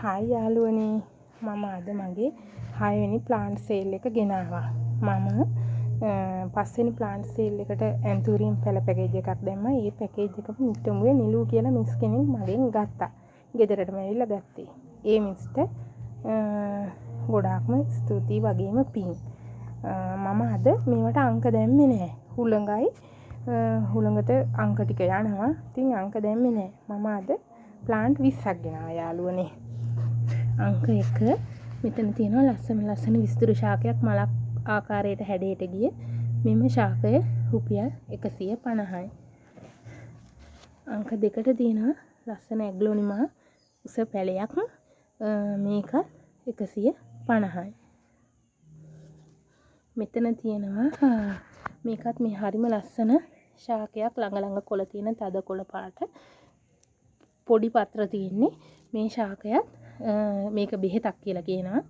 Hi යාළුවනේ, මම අද මගේ 6 වෙනි ප්ලාන්ට් සේල් එක ගෙනාවා. මම පස්වෙනි ප්ලාන්ට් සේල් එකට ඇන්තූරියම් පැල පැකේජ් එකක් දැම්මා. ඒ පැකේජ් එක නිට්ටඹුවේ නිලු කියලා මිස් කෙනෙක් මගෙන් ගත්තා. ගෙදරටම ඇවිල්ලා ගත්තේ. ඒ මිස්ට ගොඩාක්ම ස්තුතියි වගේම පිං. මම අද මේවට අංක දැම්මේ නෑ. හුළඟට අංක ටික යනවා. ඉතින් අංක දැම්මේ නෑ. මම අද ප්ලාන්ට් 20ක් ගෙනාවා යාළුවනේ. අංක 1 මෙතන තියෙනවා ලස්සන විස්තර ශාකයක් මලක් ආකාරයට හැඩයට ගිය. මෙම ශාකය රුපියල් 150යි. අංක 2ට තියෙනවා ලස්සන ඇග්ලොනිමා උස පැලයක්. මේක 150යි. මෙතන තියෙනවා මේකත් මේ හරිම ලස්සන ශාකයක් ළඟ කොළ තියෙන තද කොළ පාට. පොඩි පත්‍ර තියෙන්නේ මේ ශාකයත් මේක බෙහෙතක් කියලා කියනවා.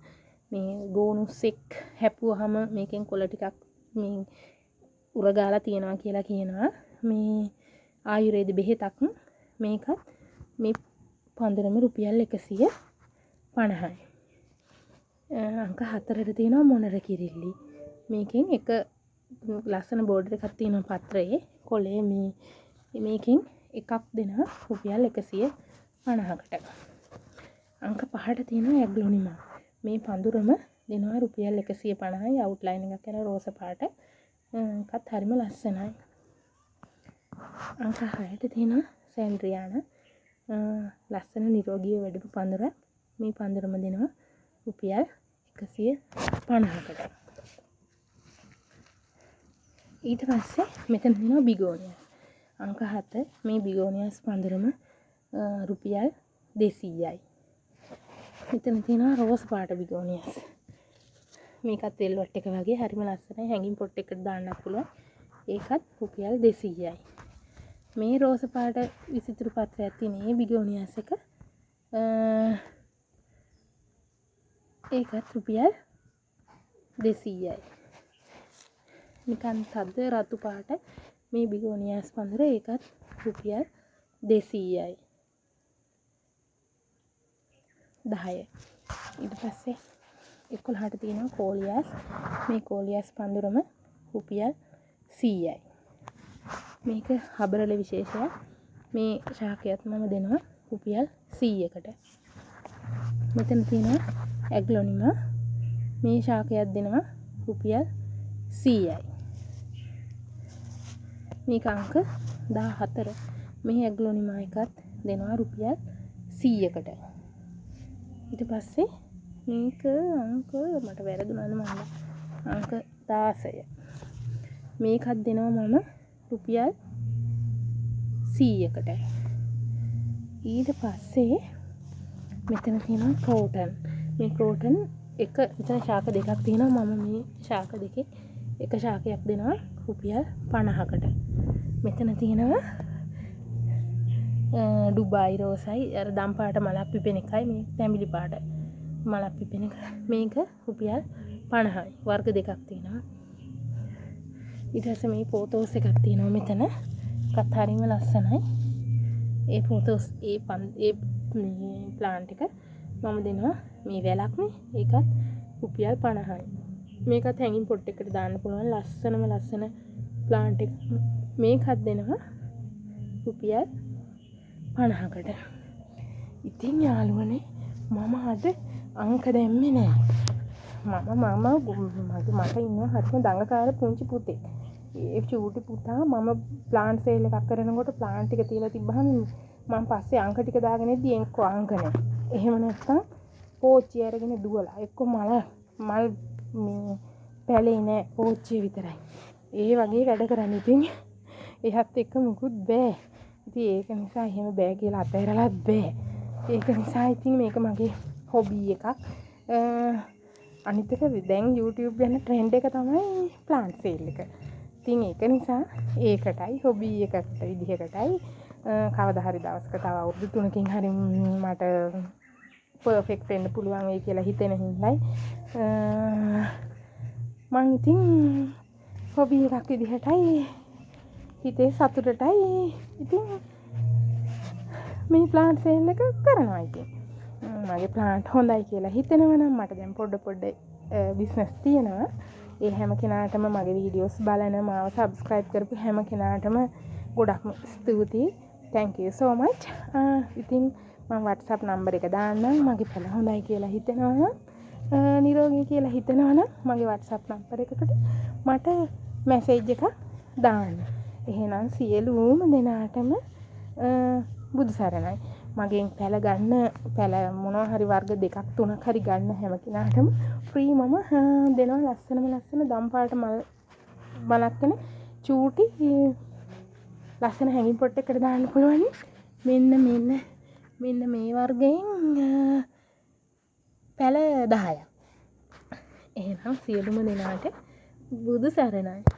මේ ගෝනුස්සෙක් හැපුවාම මේකෙන් කොළ ටිකක් මේ උරගාලා තියනවා කියලා කියනවා. මේ ආයුර්වේද බෙහෙතක්. මේකත් මේ පඳුරම රුපියල් 150යි. අංක 4ට තියෙනවා මොනර කිරිල්ලි. මේකෙන් එක ලස්සන බෝඩර් එකක් තියෙනවා පත්‍රයේ. කොළේ මේකෙන් එකක් දෙනවා රුපියල් 150කට. අංක 5ට තියෙනවා ඇග්ලොනිමා. මේ පඳුරම දෙනවා රුපියල් 150යි. අවුට්ලයින් එකක් කරලා රෝස පාට. ඒකත් හරිම ලස්සනයි. අංක 6ට තියෙනවා සැන්ඩ්‍රියානා. ලස්සන නිරෝගී වැඩිපු පඳුරක්. මේ පඳුරම දෙනවා රුපියල් 150කට. ඊට පස්සේ මෙතන තියෙනවා බිගෝනියස්. අංක 7 මේ බිගෝනියස් පඳුරම රුපියල් 200යි. මෙතන තියෙනවා රෝස් පාට බිගෝනියස්. මේකත් වෙල්වට් එක වගේ හරිම ලස්සනයි. හැංගින් පොට් එකකට දාන්නත් පුළුවන්. ඒකත් රුපියල් 200යි. මේ රෝස පාට විසිතුරු පත්‍රයක් තියෙන මේ බිගෝනියස් එක ඒකත් රුපියල් 200යි. නිකන් තද රතු පාට මේ බිගෝනියස් පඳුර ඒකත් රුපියල් 200යි. 10. ඊට පස්සේ 11ට තියෙනවා කෝලියස්. මේ කෝලියස් පඳුරම රුපියල් 100යි. මේක හබරල විශේෂයක්. මේ ශාකයත් මම දෙනවා රුපියල් 100කට. මෙතන තියෙනවා ඇග්ලොනිමා. මේ ශාකයත් දෙනවා රුපියල් 100යි. මේක අංක 14. මේ ඇග්ලොනිමා එකත් දෙනවා රුපියල් 100කට. ඊට පස්සේ මේක අංක මට වැරදුනද මම අංක 16. මේකත් දෙනවා මම රුපියල් 100කට. ඊට පස්සේ මෙතන තියෙනවා ක්‍රෝටන්. මේ ක්‍රෝටන් එක මෙතන ශාක දෙකක් තියෙනවා. මම මේ ශාක දෙකේ එක ශාකයක් දෙනවා රුපියල් 50කට. මෙතන තියෙනවා ඩුබායි රෝසයි අර දම් පාට මලක් පිපෙන එකයි. මේ තැඹිලි පාට මලක් පිපෙන එක. මේක රුපියල් 50යි. වර්ග දෙකක් තියෙනවා. ඊට පස්සේ මේ පෝතෝස් එකක් තියෙනවා මෙතන. එකත් හරිම ලස්සනයි. ඒ පෝතෝස් ඒ ප්ලාන්ට් එක මම දෙනවා මේ වැලක්නේ. ඒකත් රුපියල් 50යි. මේකත් හැංගින් පොට් එකකට දාන්න පුළුවන් ලස්සන ප්ලාන්ට් එක. මේකත් දෙනවා රුපියල් 50කට. ඉතින් යාළුවනේ මම අද අංක දැම්මේ නෑ. මට ඉන්නවා හරිම දඟකාර පුංචි පුතෙක්. ඒ චූටි පුතා මම ප්ලාන්ට් සේල් එකක් කරනකොට ප්ලාන්ට් ටික තියලා තිබ්බහම මම පස්සේ අංක ටික දාගෙන ඉද්දි එක්ක අංක නෑ. එහෙම නැත්නම් පෝච්චිය අරගෙන දුවලා එක්ක මල් මේ පැලේ නෑ පෝච්චිය විතරයි. ඒ වගේ වැඩ කරන්නේ. ඉතින් එහත් එක්ක මුකුත් බෑ. ඉතින් ඒක නිසා එහෙම බෑ කියලා අතහැරලත් බෑ. ඒක නිසා ඉතින් මේක මගේ හොබි එකක්. අනිත් එක දැන් YouTube යන ට්‍රෙන්ඩ් එක තමයි ප්ලාන්ට් සේල් එක. ඉතින් ඒක නිසා ඒකටයි හොබි එකකට විදිහකටයි කවදා හරි දවසක තව අවුරුදු 3කින් හරි මට පර්ෆෙක්ට් වෙන්න පුළුවන් වෙයි කියලා හිතෙන හින්දායි මං ඉතින් හොබි එකක් විදිහටයි හිතේ සතුටටයි ඉතින් මේ ප්ලාන්ට් සේල් එක කරනවා ඉතින්. මගේ ප්ලාන්ට් හොඳයි කියලා හිතෙනවා නම් මට දැන් පොඩ බිස්නස් තියෙනවා. ඒ හැම කෙනාටම මගේ වීඩියෝස් බලන මාව සබස්ක්‍රයිබ් කරපු හැම කෙනාටම ගොඩක්ම ස්තුතියි. thank you so much. ඉතින් මම WhatsApp නම්බර එක දාන්නම්. මගේ පැල හොඳයි කියලා හිතෙනවා නම් නිරෝගී කියලා හිතෙනවා නම් මගේ WhatsApp නම්බර එකට මට මැසේජ් එකක් දාන්න. එහෙනම් සියලුම දෙනාටම බුදු සරණයි. මගෙන් පැල ගන්න පැල මොනවා හරි වර්ග 2ක් 3ක් හරි ගන්න හැම කෙනාටම ෆ්‍රී මම දෙනවා ලස්සන දම් පාට මලක්කන චූටි ලස්සන හැඟින් පොට් එකකට දාන්න පුළුවන්. මෙන්න මේ වර්ගයෙන් පැල 10ක්. එහෙනම් සියලුම දෙනාට බුදු සරණයි.